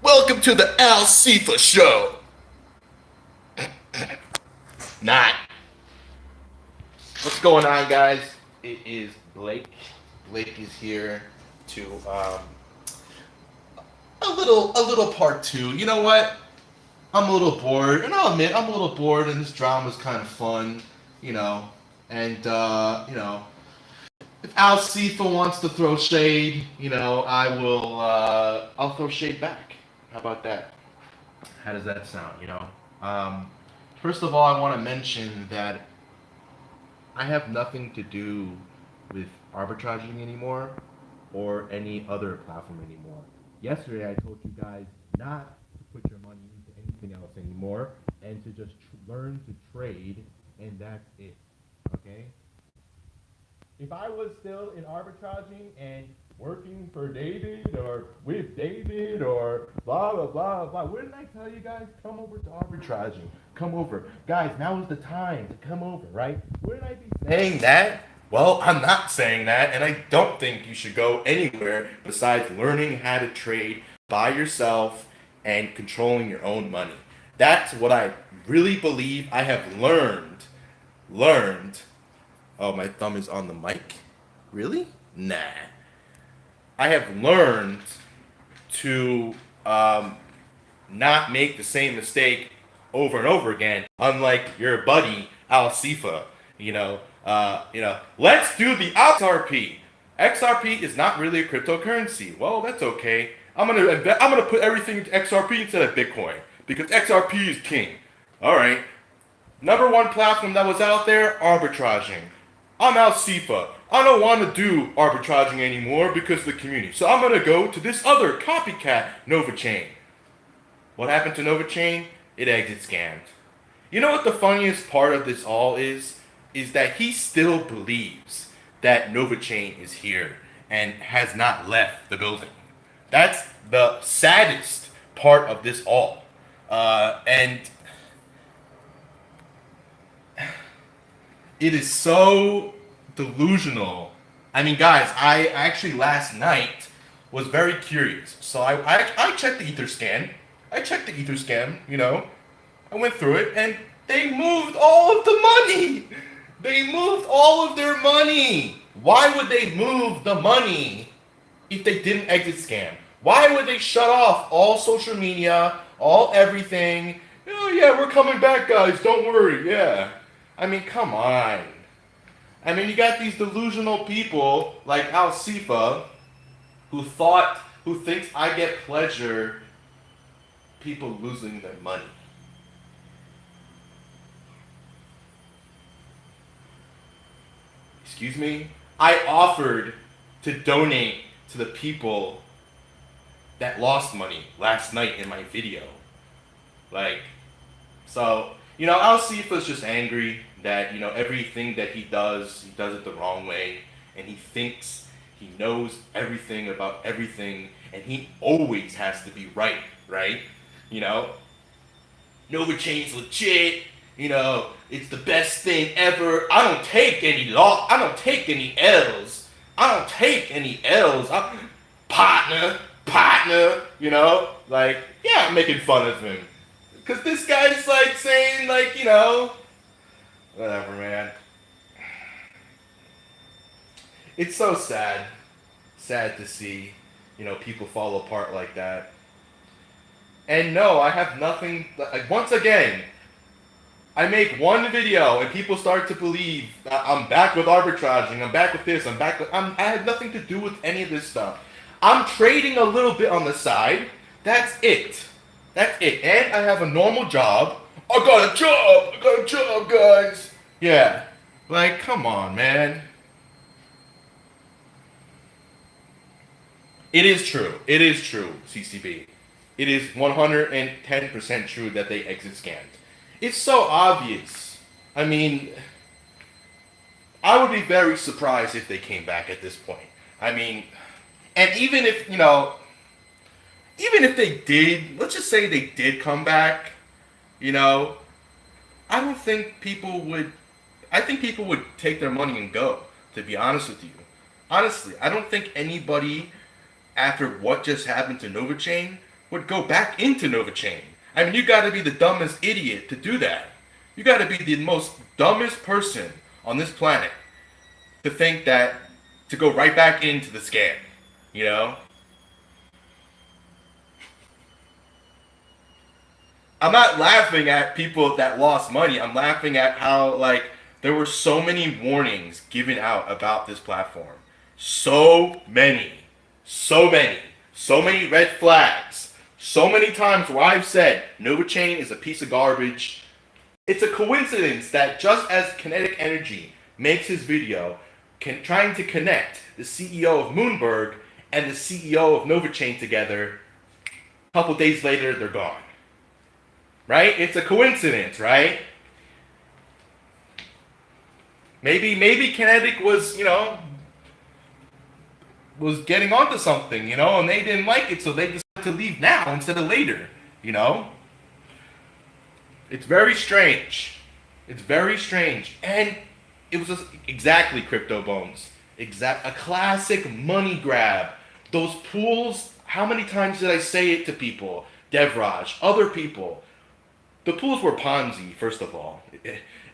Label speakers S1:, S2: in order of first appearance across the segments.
S1: Welcome to the Al Seefas Show. Not. What's going on, guys? It is Blake. Blake is here to a little part two. You know what? I'm a little bored, and I'll admit I'm a little bored, and this drama is kind of fun, you know. And if Al Seefa wants to throw shade, I will. I'll throw shade back. How about that? How does that sound? Um, First of all, I want to mention that I have nothing to do with arbitraging anymore or any other platform anymore. Yesterday, I told you guys not to put your money into anything else anymore and to just learn to trade, and that's it. Okay? If I was still in arbitraging and working for David or with David or blah blah blah blah, wouldn't I tell you guys come over to arbitraging? Come over, guys. Now is the time to come over, right? Wouldn't I be saying that? Well, I'm not saying that, and I don't think you should go anywhere besides learning how to trade by yourself and controlling your own money. That's what I really believe I have learned. Oh, my thumb is on the mic. Really? Nah. I have learned to not make the same mistake over and over again. Unlike your buddy Al Sifa, let's do the XRP. XRP is not really a cryptocurrency. Well, that's okay. I'm gonna put everything into XRP instead of Bitcoin because XRP is king. All right. Number one platform that was out there, arbitraging. I'm Al Sifa. I don't want to do arbitraging anymore because of the community. So I'm going to go to this other copycat, NovaChain. What happened to NovaChain? It exit scammed. You know what the funniest part of this all is? Is that he still believes that NovaChain is here and has not left the building. That's the saddest part of this all. And it is so delusional. I mean, guys, I actually last night was very curious. So I checked the Etherscan. I went through it, and they moved all of the money. They moved all of their money. Why would they move the money if they didn't exit scam? Why would they shut off all social media, all everything? Oh, yeah, we're coming back, guys. Don't worry. Yeah. I mean, come on. I mean, you got these delusional people like Al Sifa who thinks I get pleasure people losing their money. Excuse me? I offered to donate to the people that lost money last night in my video. Al Sifa's just angry that, everything that he does it the wrong way, and he thinks he knows everything about everything, and he always has to be right? NovaChain's legit, it's the best thing ever. I don't take any L's. Partner, yeah, I'm making fun of him. Because this guy's saying, whatever, man. It's so sad to see, people fall apart like that. And no, I have nothing, once again, I make one video and people start to believe I'm back with arbitraging, I'm back with this, I have nothing to do with any of this stuff. I'm trading a little bit on the side, that's it. And I have a normal job. I got a job, guys. Yeah. Come on, man. It is true, CCB. It is 110% true that they exit scammed. It's so obvious. I mean, I would be very surprised if they came back at this point. I mean, and even if they did, let's just say they did come back, I don't think people would, I think people would take their money and go, to be honest with you. Honestly, I don't think anybody, after what just happened to NovaChain, would go back into NovaChain. I mean, you got to be the dumbest idiot to do that. You got to be the most dumbest person on this planet to think that, to go right back into the scam, you know? I'm not laughing at people that lost money. I'm laughing at how, like, there were so many warnings given out about this platform. So many red flags. So many times where I've said NovaChain is a piece of garbage. It's a coincidence that just as Kinetic Energy makes his video trying to connect the CEO of Moonberg and the CEO of NovaChain together, a couple days later they're gone. Right? It's a coincidence, right? Maybe Kinetic was, was getting onto something, and they didn't like it, so they decided to leave now instead of later, It's very strange. It's very strange. And it was just exactly Crypto Bones. A classic money grab. Those pools, how many times did I say it to people? Devraj, other people. The pools were Ponzi, first of all.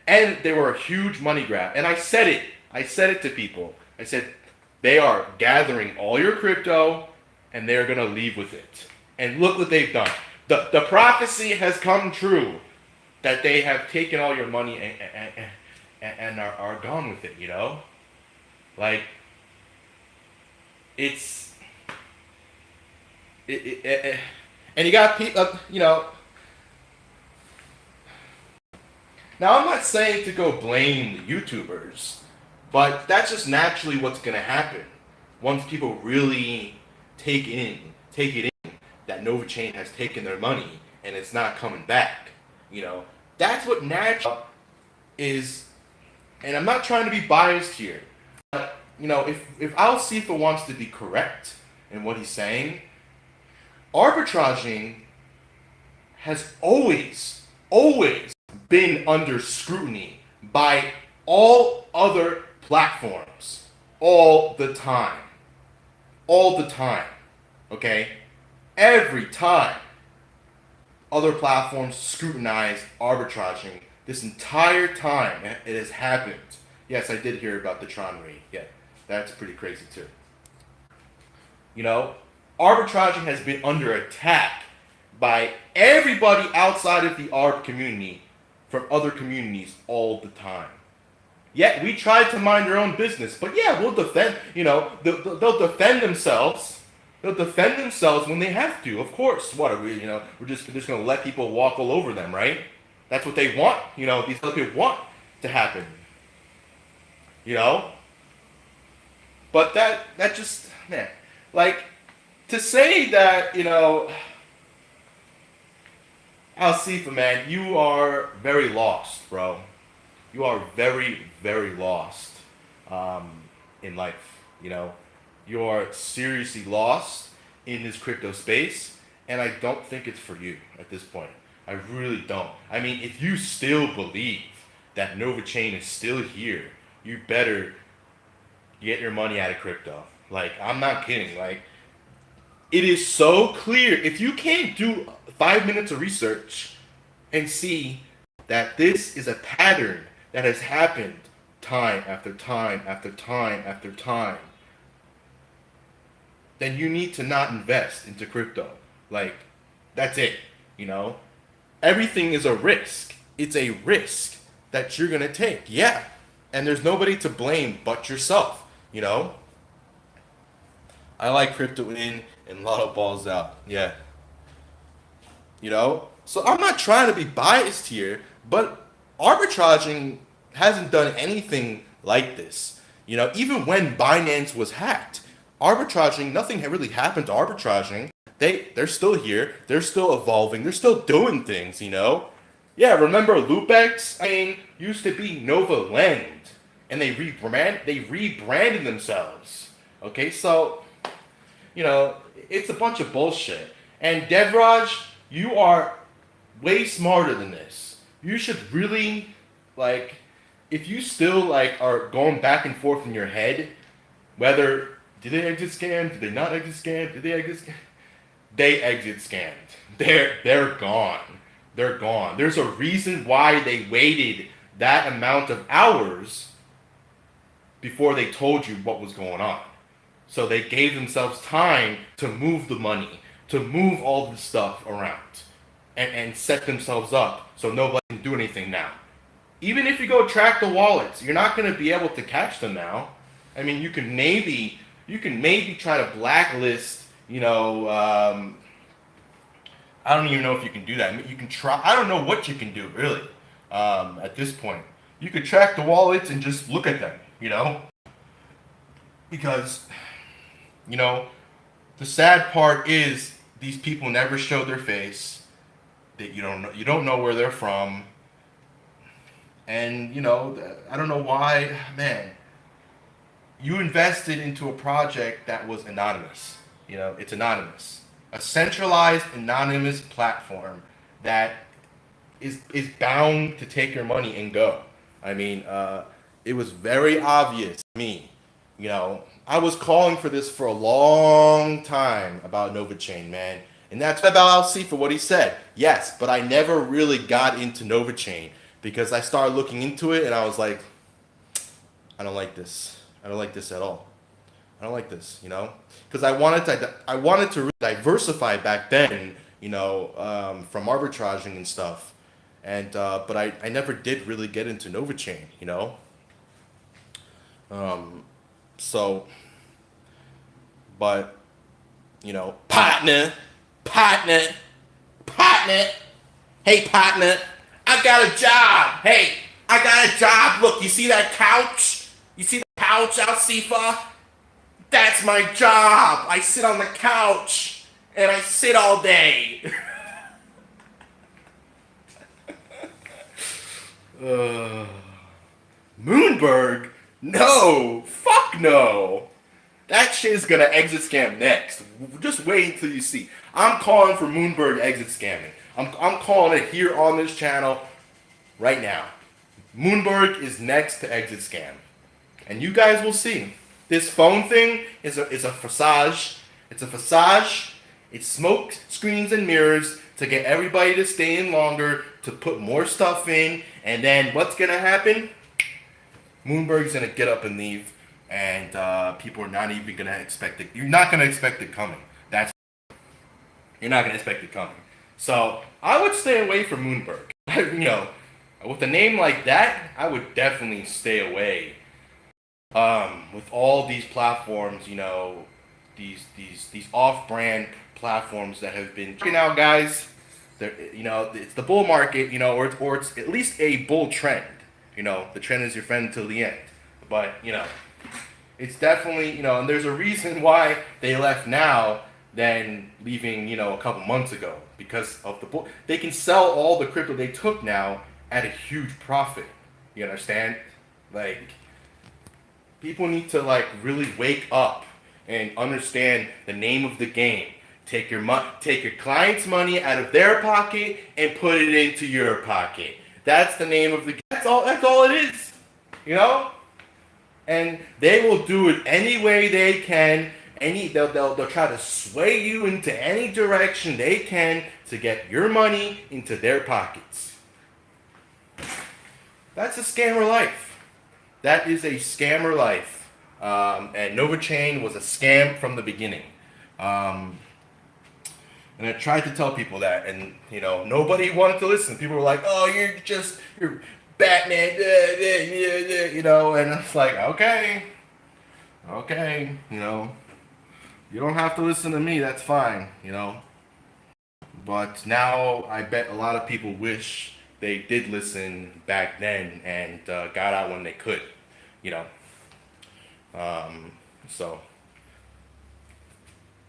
S1: And they were a huge money grab. And I said it. I said it to people. I said, they are gathering all your crypto and they're going to leave with it. And look what they've done. The prophecy has come true that they have taken all your money and are gone with it, Like, it's... and you got people, Now, I'm not saying to go blame the YouTubers, but that's just naturally what's going to happen once people really take it in that NovaChain has taken their money and it's not coming back. That's what natural is. And I'm not trying to be biased here, but if Al Seefa wants to be correct in what he's saying, arbitraging has always been under scrutiny by all other platforms all the time. Okay? Every time other platforms scrutinize arbitraging, this entire time it has happened. Yes, I did hear about the Tron raid. Yeah, that's pretty crazy too. Arbitraging has been under attack by everybody outside of the ARB community from other communities all the time. Yet we tried to mind our own business, but yeah, we'll defend, they'll defend themselves. They'll defend themselves when they have to, of course. What are we, we're just going to let people walk all over them, right? That's what they want, these other people want to happen. But that just, man, like, to say that, Al Seefa, man, you are very lost, bro. You are very, very lost in life, You are seriously lost in this crypto space, and I don't think it's for you at this point. I really don't. I mean, if you still believe that NovaChain is still here, you better get your money out of crypto. Like, I'm not kidding. Like, it is so clear. If you can't do 5 minutes of research and see that this is a pattern that has happened time after time after time after time, then you need to not invest into crypto. Like, that's it, Everything is a risk. It's a risk that you're going to take. Yeah. And there's nobody to blame but yourself, I like crypto in and lotto balls out. Yeah. So I'm not trying to be biased here, but arbitraging hasn't done anything like this. Even when Binance was hacked, arbitraging, nothing really happened to arbitraging. They're still here. They're still evolving. They're still doing things, Yeah, remember Lupex? Used to be Nova Land, and they rebranded themselves. Okay, so, it's a bunch of bullshit. And Devraj, you are way smarter than this. You should really, if you still, are going back and forth in your head, whether, did they exit scam? Did they not exit scam? Did they exit scam? they exit scammed. They're gone. They're gone. There's a reason why they waited that amount of hours before they told you what was going on. So they gave themselves time to move the money, to move all the stuff around, and set themselves up so nobody can do anything now. Even if you go track the wallets, you're not going to be able to catch them now. I mean, you can maybe try to blacklist, I don't even know if you can do that. You can try. I don't know what you can do, really, at this point. You could track the wallets and just look at them, Because, the sad part is these people never show their face. That you don't know where they're from. And, I don't know why, man. You invested into a project that was anonymous. It's anonymous. A centralized, anonymous platform that is bound to take your money and go. I mean, it was very obvious to me. I was calling for this for a long time about NovaChain, man. And that's about Seefas, what he said. Yes, but I never really got into NovaChain because I started looking into it and I was like, I don't like this. I don't like this at all. I don't like this, because I wanted to really diversify back then, from arbitraging and stuff, and but I never did really get into NovaChain, so, but, partner, hey partner, I got a job. Hey, I got a job. Look, you see that couch? You see the couch out, Seefas? That's my job. I sit on the couch and I sit all day. Moonberg? No. Fuck no. That shit is gonna exit scam next. Just wait until you see. I'm calling for Moonberg exit scamming. I'm calling it here on this channel right now. Moonberg is next to exit scam. And you guys will see. This phone thing is a facade. It's a facade. It's smoke screens and mirrors to get everybody to stay in longer, to put more stuff in, and then what's gonna happen? Moonberg's gonna get up and leave, and people are not even gonna expect it. You're not gonna expect it coming. You're not gonna expect it coming. So I would stay away from Moonberg. With a name like that, I would definitely stay away. With all these platforms, these off-brand platforms that have been out, guys. It's the bull market, or it's at least a bull trend. The trend is your friend till the end. But it's definitely and there's a reason why they left now than leaving a couple months ago, because of the bull. They can sell all the crypto they took now at a huge profit. You understand? People need to really wake up and understand the name of the game. Take your client's money out of their pocket and put it into your pocket. That's the name of the game. That's all it is. And they will do it any way they can. They'll try to sway you into any direction they can to get your money into their pockets. That's a scammer life. That is a scammer life. And NovaChain was a scam from the beginning. And I tried to tell people that, and nobody wanted to listen. People were like, "Oh, you're Batman," and it's like, okay, you don't have to listen to me. That's fine, But now I bet a lot of people wish they did listen back then and got out when they could, So,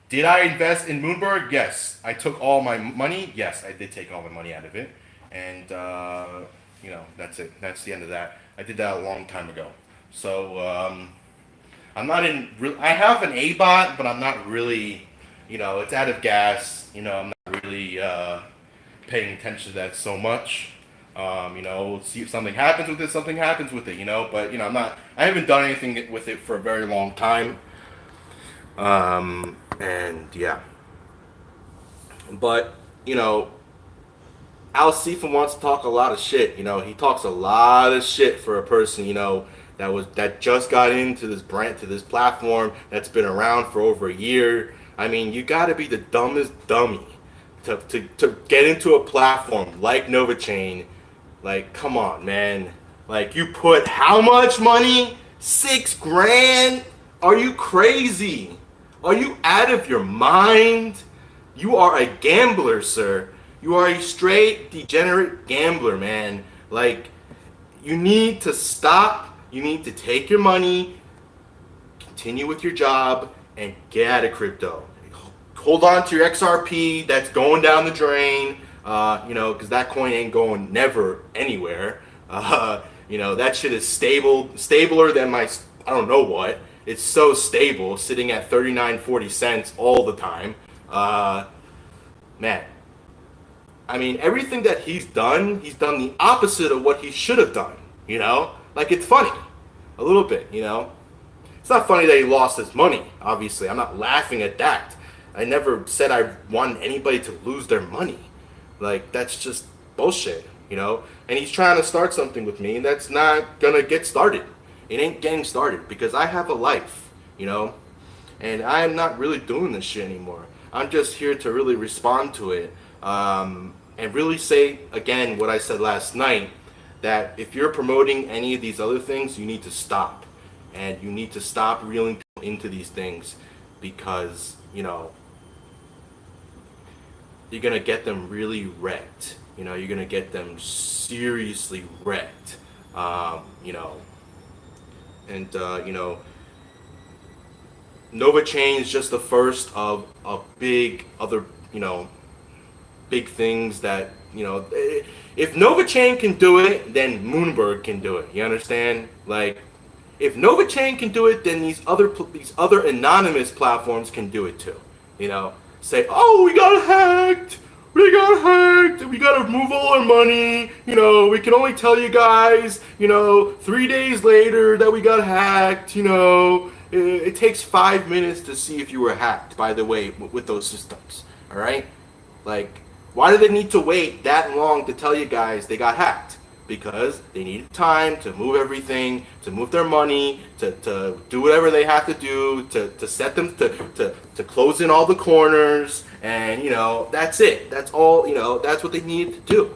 S1: did I invest in Moonberg? Yes. I took all my money. Yes, I did take all my money out of it, and that's it. That's the end of that. I did that a long time ago. So I'm not in. I have an A-bot, but I'm not really. It's out of gas. I'm not really paying attention to that so much. See if something happens with it, something happens with it, but I haven't done anything with it for a very long time. And yeah. But, you know, Al Seefas wants to talk a lot of shit. You know, he talks a lot of shit for a person, you know, that just got into this brand, to this platform that's been around for over a year. I mean, you got to be the dumbest dummy to get into a platform like NovaChain. Like, come on, man. Like, you put how much money? 6 grand? Are you crazy? Are you out of your mind? You are a gambler, sir. You are a straight degenerate gambler, man. Like, you need to stop. You need to take your money, continue with your job, and get out of crypto. Hold on to your XRP that's going down the drain, you know, because that coin ain't going never anywhere. You know, that shit is stabler than my, I don't know what. It's so stable, sitting at 39.40 cents all the time. Man, I mean, everything that he's done the opposite of what he should have done, you know? Like, it's funny, a little bit, you know? It's not funny that he lost his money, obviously. I'm not laughing at that. I never said I wanted anybody to lose their money. Like, that's just bullshit, you know? And he's trying to start something with me, and that's not gonna get started. It ain't getting started, because I have a life, you know? And I am not really doing this shit anymore. I'm just here to really respond to it, and really say, again, what I said last night, that if you're promoting any of these other things, you need to stop. And you need to stop reeling people into these things, because, you know, you're going to get them really wrecked. You know, you're going to get them seriously wrecked, you know. And, you know, NovaChain is just the first of big other, you know, big things that, you know, if NovaChain can do it, then Moonberg can do it. You understand? Like, if NovaChain can do it, then these other anonymous platforms can do it too. You know, say, oh, we got hacked, we got to remove all our money. You know, we can only tell you guys, you know, 3 days later that we got hacked. You know, it takes 5 minutes to see if you were hacked. By the way, with those systems, all right, like. Why do they need to wait that long to tell you guys they got hacked? Because they needed time to move everything, to move their money, to do whatever they have to do, to set them, to close in all the corners, and, you know, that's it. That's all, you know, that's what they needed to do.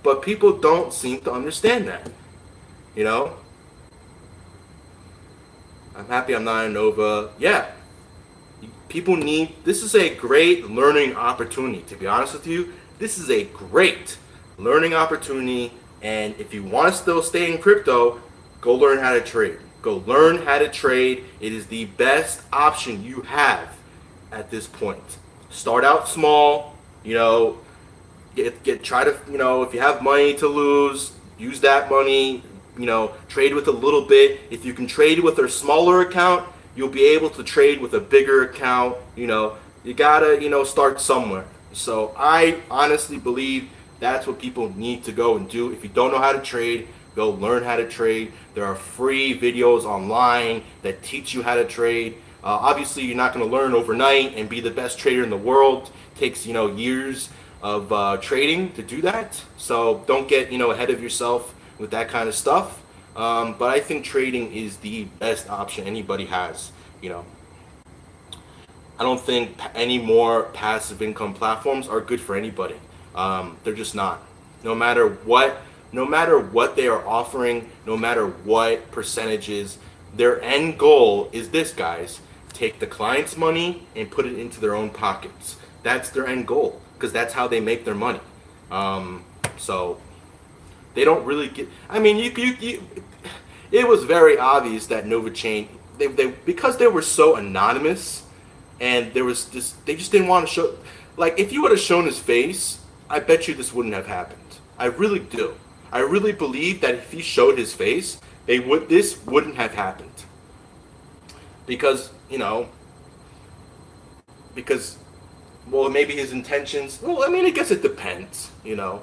S1: But people don't seem to understand that, you know? I'm happy I'm not a Nova. Yeah. People need, this is a great learning opportunity, to be honest with you. This is a great learning opportunity, and if you want to still stay in crypto, go learn how to trade. Go learn how to trade. It is the best option you have at this point. Start out small, you know, try to, you know, if you have money to lose, use that money, you know, trade with a little bit. If you can trade with a smaller account, you'll be able to trade with a bigger account. You know, you gotta, you know, start somewhere. So I honestly believe that's what people need to go and do. If you don't know how to trade, go learn how to trade. There are free videos online that teach you how to trade. Obviously, you're not going to learn overnight and be the best trader in the world. It takes, you know, years of trading to do that. So don't get, you know, ahead of yourself with that kind of stuff. But I think trading is the best option anybody has, you know. I don't think any more passive income platforms are good for anybody. They're just not. No matter what they are offering, no matter what percentages, their end goal is this, guys. Take the client's money and put it into their own pockets. That's their end goal, because that's how they make their money. So they don't really get. I mean, it was very obvious that NovaChain, they because they were so anonymous, and there was just, they just didn't want to show. Like, if you would have shown his face, I bet you this wouldn't have happened. I really do. I really believe that if he showed his face, this wouldn't have happened. Because, you know, well, maybe his intentions, well, I mean, I guess it depends, you know.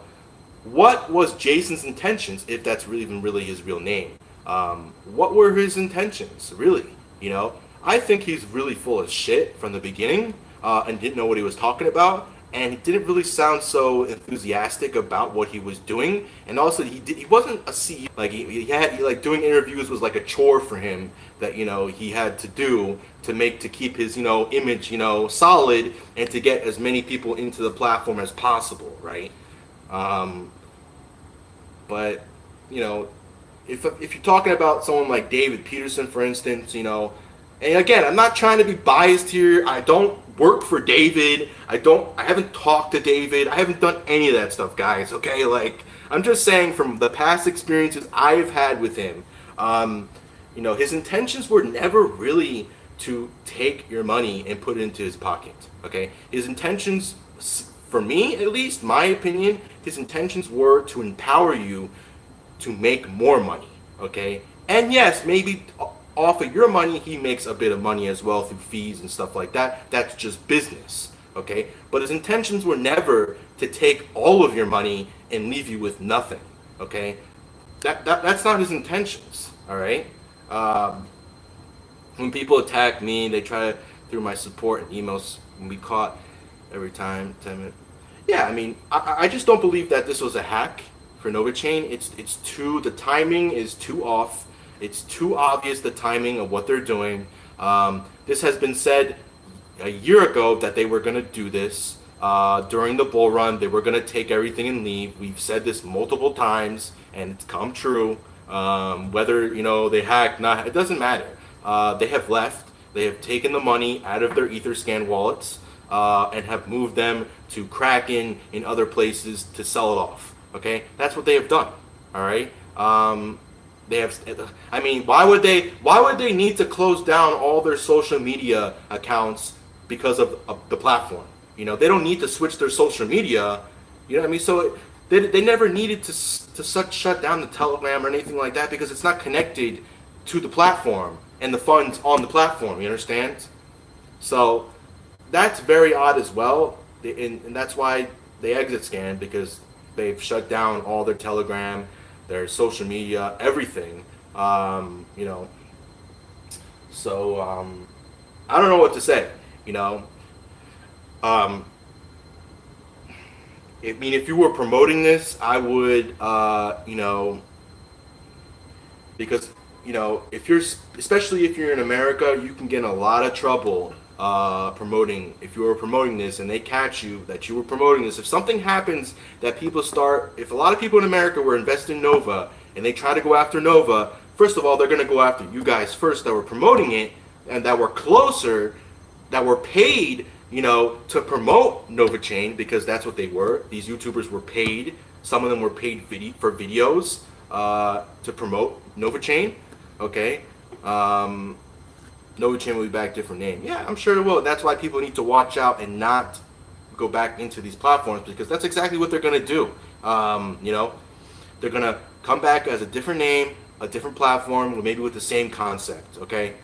S1: What was Jason's intentions, if that's even really his real name? What were his intentions, really, you know? I think he's really full of shit from the beginning, and didn't know what he was talking about. and he didn't really sound so enthusiastic about what he was doing. And also, he wasn't a CEO. Like like doing interviews was like a chore for him that he had to do to keep his image solid and to get as many people into the platform as possible, right? But if you're talking about someone like David Peterson, for instance, and again, I'm not trying to be biased here. I don't work for David. I haven't talked to David. I haven't done any of that stuff, guys. Okay, like I'm just saying from the past experiences I've had with him, his intentions were never really to take your money and put it into his pocket. Okay, his intentions, for me at least, my opinion, his intentions were to empower you to make more money. Okay, and yes, maybe off of your money, he makes a bit of money as well through fees and stuff like that. That's just business, okay? But his intentions were never to take all of your money and leave you with nothing, okay? That's not his intentions, all right? When people attack me, they try to, through my support and emails, when we caught every time, 10 minutes. Yeah, I mean, I just don't believe that this was a hack for NovaChain. The timing is too off. It's too obvious, the timing of what they're doing. This has been said a year ago that they were going to do this during the bull run. They were going to take everything and leave. We've said this multiple times, and it's come true. Whether they hacked, not, it doesn't matter. They have left. They have taken the money out of their Etherscan wallets and have moved them to Kraken in other places to sell it off. Okay, that's what they have done. All right. They have. I mean, why would they need to close down all their social media accounts because of the platform? They don't need to switch their social media. You know what I mean? So they never needed to shut down the Telegram or anything like that because it's not connected to the platform and the funds on the platform. You understand? So that's very odd as well, and that's why they exit scan, because they've shut down all their Telegram, their social media, everything, so I don't know what to say. I mean, if you were promoting this, I would, because especially if you're in America, you can get in a lot of trouble if you were promoting this and they catch you that you were promoting this. If something happens that if a lot of people in America were investing in Nova and they try to go after Nova, first of all, they're going to go after you guys first that were promoting it and that were closer, that were paid, to promote NovaChain, because that's what they were. These YouTubers were paid. Some of them were paid for videos to promote NovaChain. Okay. NovaChain will be back, different name. Yeah, I'm sure it will. That's why people need to watch out and not go back into these platforms, because that's exactly what they're going to do. They're going to come back as a different name, a different platform, maybe with the same concept, okay?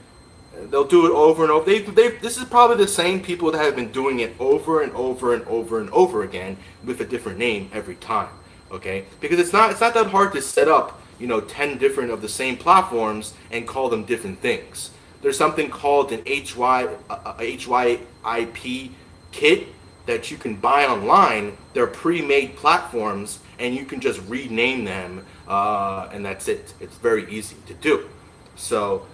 S1: They'll do it over and over. This is probably the same people that have been doing it over and over and over and over again with a different name every time, okay? Because it's not that hard to set up, 10 different of the same platforms and call them different things. There's something called an HYIP kit that you can buy online. They're pre-made platforms, and you can just rename them, and that's it. It's very easy to do. So,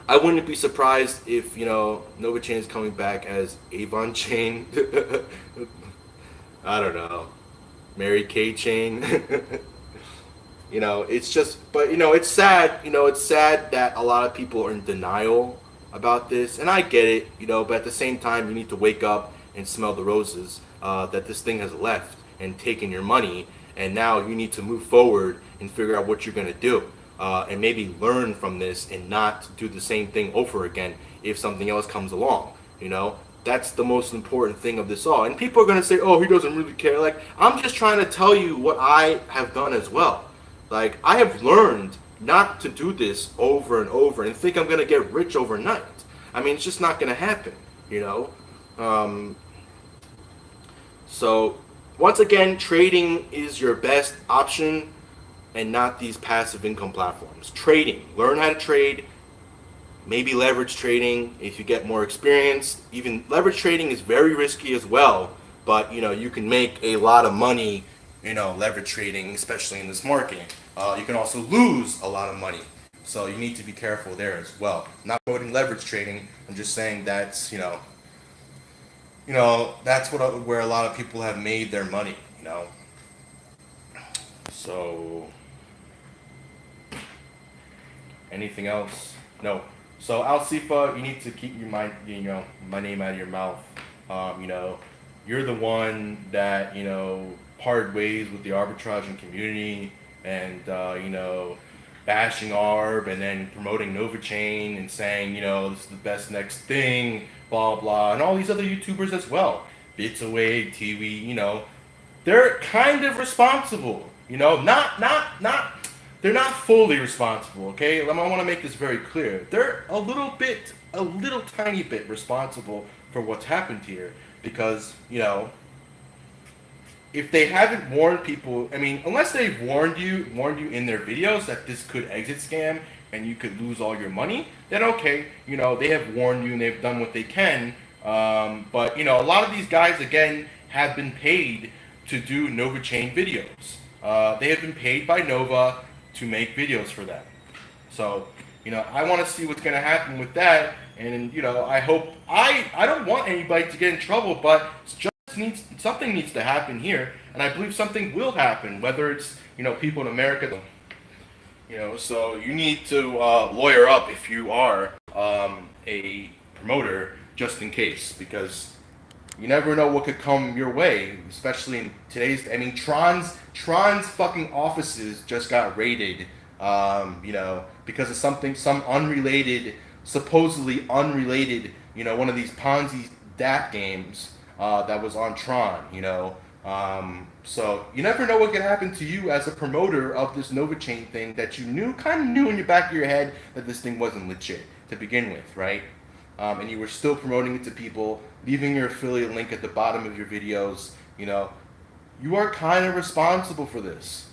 S1: I wouldn't be surprised if, NovaChain is coming back as Avon Chain. I don't know. Mary Kay Chain. It's just, but it's sad. It's sad that a lot of people are in denial about this, and I get it. But at the same time, you need to wake up and smell the roses. That this thing has left and taken your money, and now you need to move forward and figure out what you're gonna do, and maybe learn from this and not do the same thing over again if something else comes along. That's the most important thing of this all. And people are gonna say, "Oh, he doesn't really care." Like, I'm just trying to tell you what I have done as well. Like, I have learned not to do this over and over and think I'm going to get rich overnight. I mean, it's just not going to happen, So, once again, trading is your best option and not these passive income platforms. Trading. Learn how to trade. maybe leverage trading if you get more experience. Even leverage trading is very risky as well, but you can make a lot of money, leverage trading, especially in this market. You can also lose a lot of money, so you need to be careful there as well. I'm not promoting leverage trading. I'm just saying that's that's where a lot of people have made their money. So anything else? No. So Al-Seefa, you need to keep your mind, my name out of your mouth. You're the one that parted ways with the arbitraging community, and bashing ARB, and then promoting NovaChain and saying this is the best next thing, blah blah, and all these other YouTubers as well. Bits Away, TV, they're kind of responsible. Not. They're not fully responsible, okay? I want to make this very clear. They're a little tiny bit responsible for what's happened here, because, if they haven't warned people, unless they've warned you in their videos that this could exit scam and you could lose all your money, then okay, they have warned you and they've done what they can. But, a lot of these guys, again, have been paid to do NovaChain videos. They have been paid by Nova to make videos for them. So, I want to see what's going to happen with that. And, I hope, I don't want anybody to get in trouble, but something needs to happen here. And I believe something will happen, whether it's, people in America, so you need to lawyer up if you are a promoter, just in case, because you never know what could come your way, especially in today's. Tron's fucking offices just got raided, because of some unrelated, supposedly unrelated, one of these Ponzi DAT games that was on Tron, So you never know what could happen to you as a promoter of this NovaChain thing that you kind of knew in the back of your head that this thing wasn't legit to begin with, right? And you were still promoting it to people, leaving your affiliate link at the bottom of your videos. You are kind of responsible for this.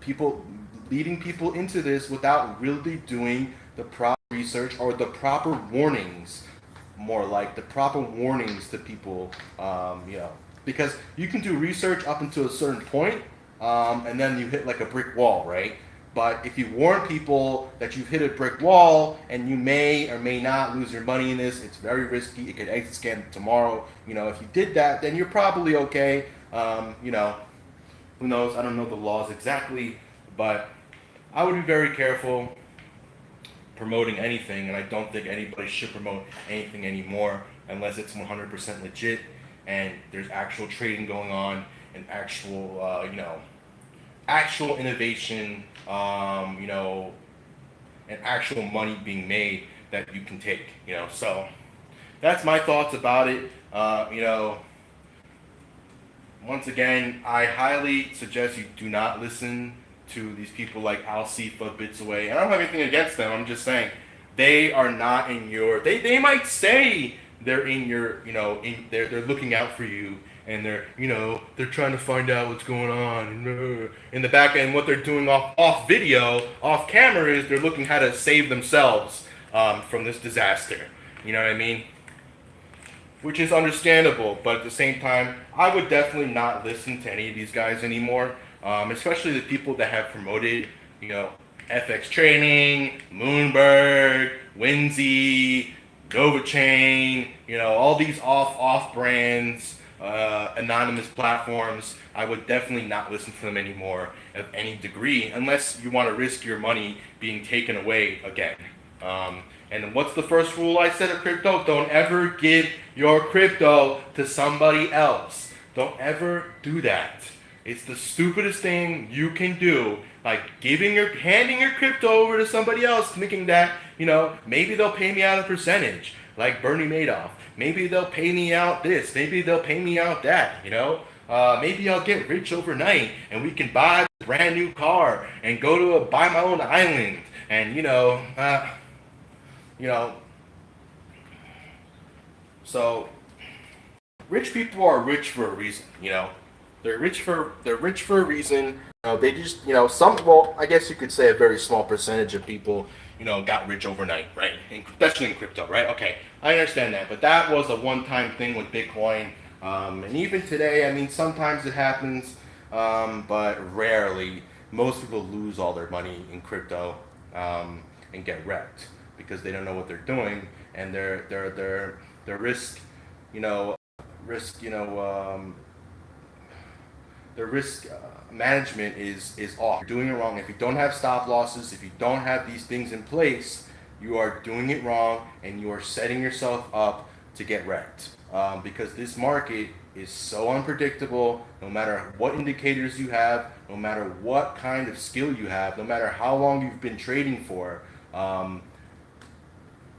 S1: People leading people into this without really doing the proper research or the proper warnings, more like the proper warnings to people, because you can do research up until a certain point, and then you hit like a brick wall, right? But if you warn people that you've hit a brick wall and you may or may not lose your money in this, it's very risky. It could exit scam tomorrow. If you did that, then you're probably okay. Who knows? I don't know the laws exactly, but I would be very careful promoting anything, and I don't think anybody should promote anything anymore unless it's 100% legit and there's actual trading going on and actual, actual innovation, and actual money being made that you can take, So that's my thoughts about it. Once again, I highly suggest you do not listen to these people like Al-Seefa, Bits Away. I don't have anything against them. I'm just saying they are not in your. They might say they're in your. They're looking out for you, and they're trying to find out what's going on in the back end. What they're doing off video, off camera, is they're looking how to save themselves from this disaster. You know what I mean? Which is understandable, but at the same time, I would definitely not listen to any of these guys anymore, especially the people that have promoted, FX Trading, Moonberg, Winzy, NovaChain, all these off brands, anonymous platforms. I would definitely not listen to them anymore of any degree, unless you want to risk your money being taken away again. And what's the first rule I said of crypto? Don't ever give your crypto to somebody else. Don't ever do that. It's the stupidest thing you can do. Like handing your crypto over to somebody else, thinking that, maybe they'll pay me out a percentage, like Bernie Madoff. Maybe they'll pay me out this. Maybe they'll pay me out that, Maybe I'll get rich overnight and we can buy a brand new car and go to buy my own island. And, so rich people are rich for a reason, They're rich for a reason. They just, I guess you could say a very small percentage of people, got rich overnight, right? Especially in crypto, right? Okay, I understand that, but that was a one-time thing with Bitcoin. And even today, I mean, sometimes it happens, but rarely. Most people lose all their money in crypto and get wrecked because they don't know what they're doing, and their risk, you know, risk, you know, the risk management is off. You're doing it wrong. If you don't have stop losses, if you don't have these things in place, you are doing it wrong, and you are setting yourself up to get wrecked. Because this market is so unpredictable. No matter what indicators you have, no matter what kind of skill you have, no matter how long you've been trading for,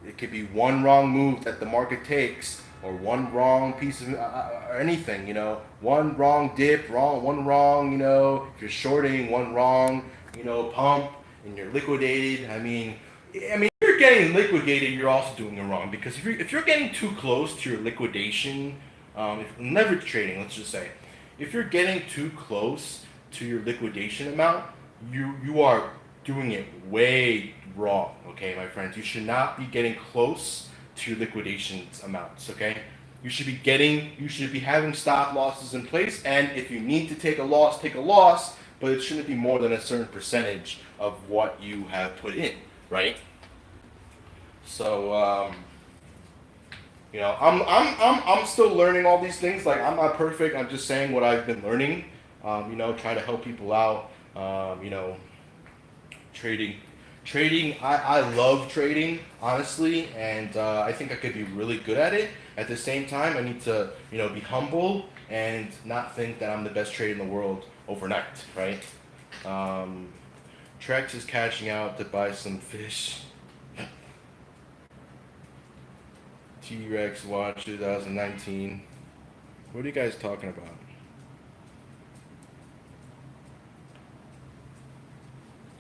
S1: it could be one wrong move that the market takes, or one wrong piece of or anything, one wrong dip, one wrong, if you're shorting, one wrong, pump, and you're liquidated. I mean, if you're getting liquidated, you're also doing it wrong, because if you're getting too close to your liquidation, if leverage trading, let's just say, if you're getting too close to your liquidation amount, you are doing it way wrong. Okay, my friends, you should not be getting close to your liquidation amounts. Okay, you should be having stop losses in place, and if you need to take a loss, but it shouldn't be more than a certain percentage of what you have put in, right? So I'm still learning all these things. Like, I'm not perfect. I'm just saying what I've been learning. Try to help people out. Trading, I love trading, honestly, and I think I could be really good at it. At the same time, I need to, be humble and not think that I'm the best trader in the world overnight, right? Trex is cashing out to buy some fish. T-Rex Watch 2019. What are you guys talking about?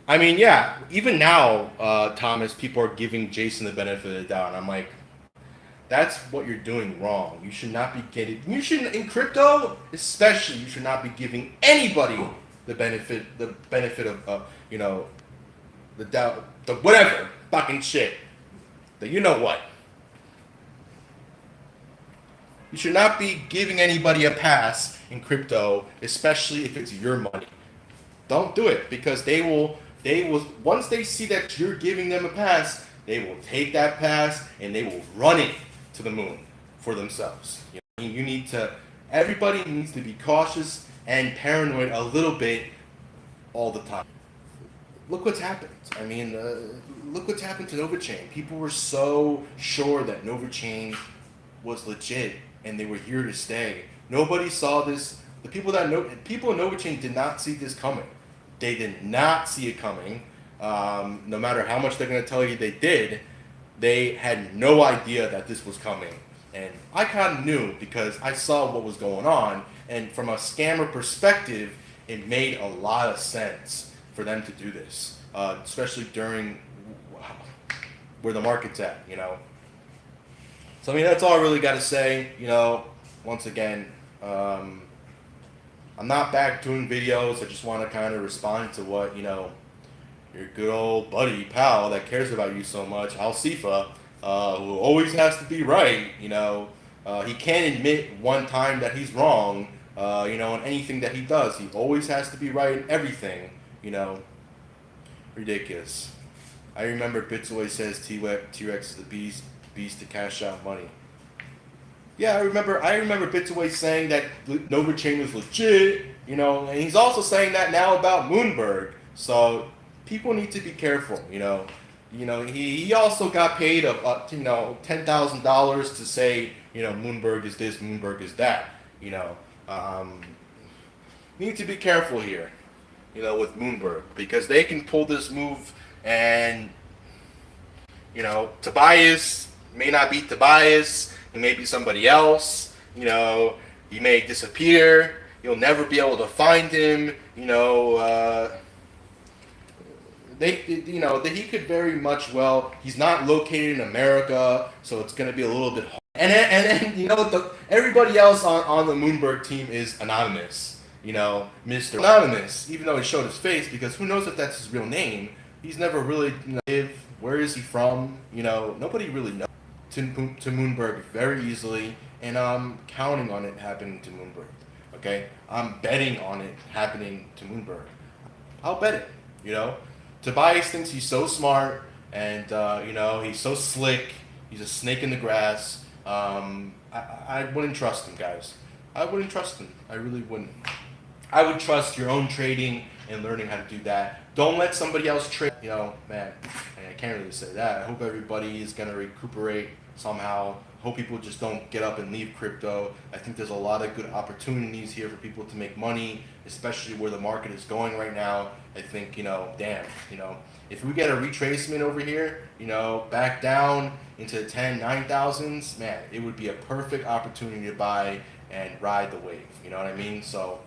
S1: I mean, yeah, even now, Thomas, people are giving Jason the benefit of the doubt. And I'm like, that's what you're doing wrong. You should not be in crypto, especially, you should not be giving anybody the benefit of, the doubt, the whatever, fucking shit. You know what? You should not be giving anybody a pass in crypto, especially if it's your money. Don't do it, because they will, once they see that you're giving them a pass, they will take that pass and they will run it to the moon for themselves. Everybody needs to be cautious and paranoid a little bit all the time. Look what's happened. I mean, look what's happened to NovaChain. People were so sure that NovaChain was legit and they were here to stay. Nobody saw this. The people in NovaChain did not see this coming. They did not see it coming. No matter how much they're going to tell you they did, they had no idea that this was coming. And I kind of knew, because I saw what was going on. And from a scammer perspective, it made a lot of sense for them to do this, especially during where the market's at, So, that's all I really got to say. Once again, I'm not back doing videos. I just want to kind of respond to what, your good old buddy, pal, that cares about you so much, Seefas, who always has to be right. He can't admit one time that he's wrong, in anything that he does. He always has to be right in everything, Ridiculous. I remember Bitsaway says T-Rex is the beast to cash out money. Yeah, I remember Bitsaway saying that NovaChain was legit, and he's also saying that now about Moonberg. So people need to be careful, He also got paid $10,000 to say, Moonberg is this, Moonberg is that, Need to be careful here, with Moonberg, because they can pull this move and, Tobias may not be Tobias. It may be somebody else. He may disappear. You'll never be able to find him. He could very much he's not located in America, so it's going to be a little bit hard. And then everybody else on the Moonberg team is anonymous. Mr. Anonymous, even though he showed his face, because who knows if that's his real name. He's never really lived where Where is he from? You know, nobody really knows. To Moonberg very easily, and I'm counting on it happening to Moonberg. Okay, I'm betting on it happening to Moonberg. I'll bet it. You know, Tobias thinks he's so smart, and you know, he's so slick. He's a snake in the grass. I wouldn't trust him, guys. I wouldn't trust him. I really wouldn't. I would trust your own trading and learning how to do that. Don't let somebody else trade. You know, man, I can't really say that. I hope everybody is gonna recuperate somehow. Hope people just don't get up and leave crypto. I think there's a lot of good opportunities here for people to make money, especially where the market is going right now. I think, you know, damn, you know, if we get a retracement over here, you know, back down into 9,000s, man, it would be a perfect opportunity to buy and ride the wave. You know what I mean? So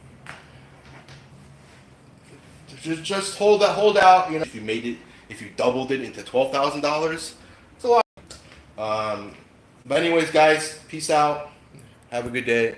S1: just hold out. You know, if you made it, if you doubled it into $12,000, it's a lot. But anyways, guys, peace out. Have a good day.